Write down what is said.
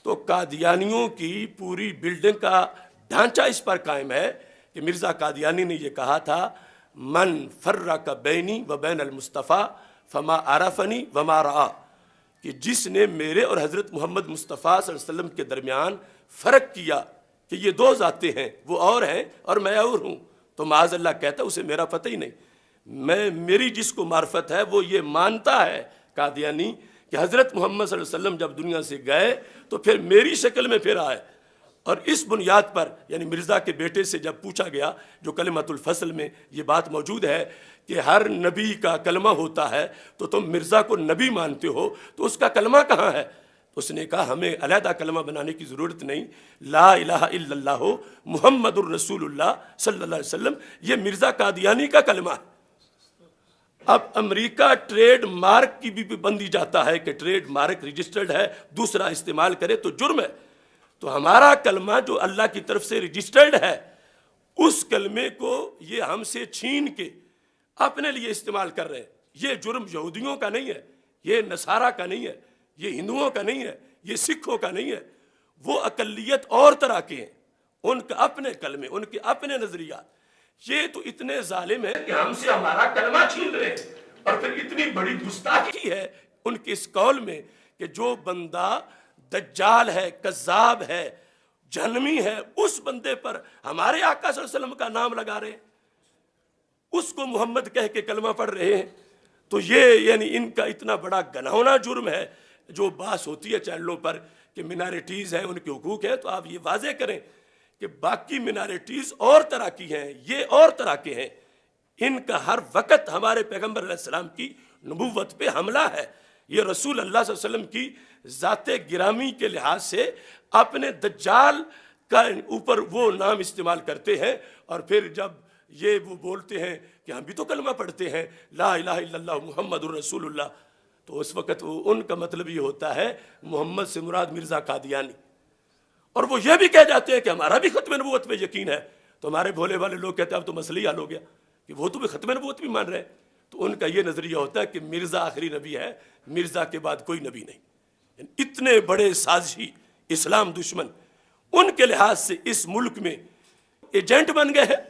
تو قادیانیوں کی پوری بلڈنگ کا ڈھانچہ اس پر قائم ہے کہ مرزا قادیانی نے یہ کہا تھا من فرق بینی و بین المصطفیٰ فما عرفنی وما رعا، کہ جس نے میرے اور حضرت محمد مصطفیٰ صلی اللہ علیہ وسلم کے درمیان فرق کیا کہ یہ دو ذاتیں ہیں، وہ اور ہیں اور میں اور ہوں، تو معاذ اللہ کہتا اسے میرا پتہ ہی نہیں۔ میری جس کو معرفت ہے وہ یہ مانتا ہے قادیانی کہ حضرت محمد صلی اللہ علیہ وسلم جب دنیا سے گئے تو پھر میری شکل میں پھر آئے، اور اس بنیاد پر یعنی مرزا کے بیٹے سے جب پوچھا گیا، جو کلمۃ الفصل میں یہ بات موجود ہے کہ ہر نبی کا کلمہ ہوتا ہے، تو تم مرزا کو نبی مانتے ہو تو اس کا کلمہ کہاں ہے؟ اس نے کہا ہمیں علیحدہ کلمہ بنانے کی ضرورت نہیں، لا الہ الا اللہ محمد الرسول اللہ صلی اللہ علیہ وسلم، یہ مرزا قادیانی کا کلمہ ہے۔ اب امریکہ ٹریڈ مارک کی بھی پابندی جاتا ہے کہ ٹریڈ مارک رجسٹرڈ ہے، دوسرا استعمال کرے تو جرم ہے، تو ہمارا کلمہ جو اللہ کی طرف سے رجسٹرڈ ہے، اس کلمے کو یہ ہم سے چھین کے اپنے لیے استعمال کر رہے ہیں۔ یہ جرم یہودیوں کا نہیں ہے، یہ نصارہ کا نہیں ہے، یہ ہندوؤں کا نہیں ہے، یہ سکھوں کا نہیں ہے، وہ اقلیت اور طرح کے ہیں، ان کے اپنے کلمے، ان کے اپنے نظریات۔ یہ تو اتنے ظالم ہیں کہ ہم سے ہمارا کلمہ چھین رہے ہیں، اور پھر اتنی بڑی گستاخی ہے ان کے اس قول میں کہ جو بندہ دجال ہے، کذاب ہے، جہنمی ہے، اس بندے پر ہمارے آقا صلی اللہ علیہ وسلم کا نام لگا رہے ہیں، اس کو محمد کہہ کے کلمہ پڑھ رہے ہیں۔ تو یہ یعنی ان کا اتنا بڑا گناہونا جرم ہے۔ جو بحث ہوتی ہے چینلوں پر کہ منارٹیز ہیں، ان کے حقوق ہیں، تو آپ یہ واضح کریں کہ باقی منارٹیز اور طرح کی ہیں، یہ اور طرح کے ہیں، ان کا ہر وقت ہمارے پیغمبر علیہ السلام کی نبوت پہ حملہ ہے۔ یہ رسول اللہ صلی اللہ علیہ وسلم کی ذات گرامی کے لحاظ سے اپنے دجال کا اوپر وہ نام استعمال کرتے ہیں، اور پھر جب یہ وہ بولتے ہیں کہ ہم بھی تو کلمہ پڑھتے ہیں لا الہ الا اللہ محمد الرسول اللہ، تو اس وقت ان کا مطلب یہ ہوتا ہے محمد سے مراد مرزا قادیانی، اور وہ یہ بھی کہہ جاتے ہیں کہ ہمارا بھی ختم نبوت میں یقین ہے۔ تو ہمارے بھولے والے لوگ کہتے ہیں اب تو مسئلہ ہی حل ہو گیا کہ وہ تو بھی ختم نبوت بھی مان رہے ہیں۔ تو ان کا یہ نظریہ ہوتا ہے کہ مرزا آخری نبی ہے، مرزا کے بعد کوئی نبی نہیں۔ اتنے بڑے سازشی اسلام دشمن ان کے لحاظ سے اس ملک میں ایجنٹ بن گئے ہیں۔